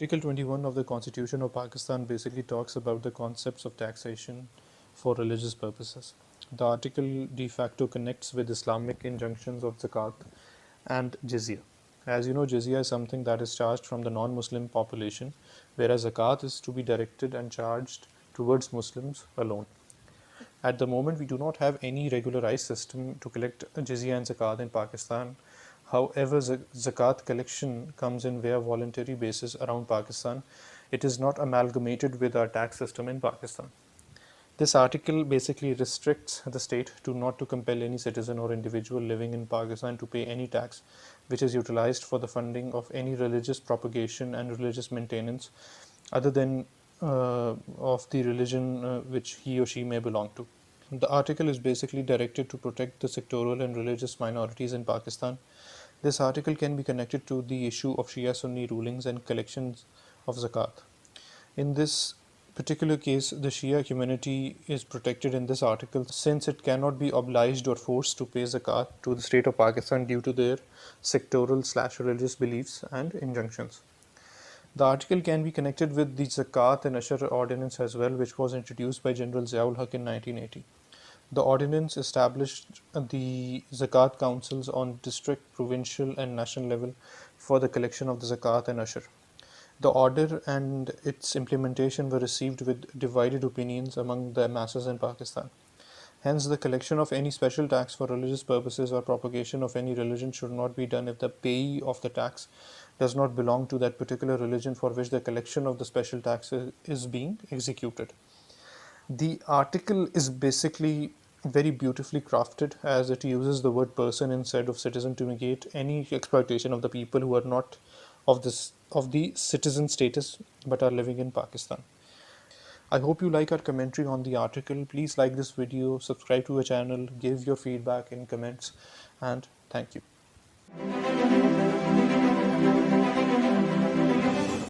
Article 21 of the Constitution of Pakistan basically talks about the concepts of taxation for religious purposes. The article de facto connects with Islamic injunctions of zakat and jizya. As you know, jizya is something that is charged from the non-Muslim population, whereas zakat is to be directed and charged towards Muslims alone. At the moment, we do not have any regularized system to collect jizya and zakat in Pakistan. However, zakat collection comes in via voluntary basis around Pakistan. It is not amalgamated with our tax system in Pakistan. This article basically restricts the state to not to compel any citizen or individual living in Pakistan to pay any tax which is utilized for the funding of any religious propagation and religious maintenance other than of the religion which he or she may belong to. The article is basically directed to protect the sectoral and religious minorities in Pakistan. This article can be connected to the issue of Shia Sunni rulings and collections of zakat. In this particular case, the Shia community is protected in this article since it cannot be obliged or forced to pay zakat to the state of Pakistan due to their sectoral/religious beliefs and injunctions. The article can be connected with the Zakat and Ashar Ordinance as well, which was introduced by General Ziaul Haq in 1980. The ordinance established the Zakat councils on district, provincial, and national level for the collection of the Zakat and Ashar. The order and its implementation were received with divided opinions among the masses in Pakistan. Hence, the collection of any special tax for religious purposes or propagation of any religion should not be done if the payee of the tax does not belong to that particular religion for which the collection of the special tax is being executed. The article is basically very beautifully crafted as it uses the word person instead of citizen to negate any exploitation of the people who are not of the citizen status but are living in Pakistan. I hope you like our commentary on the article. Please like this video, subscribe to our channel, give your feedback in comments, and thank you.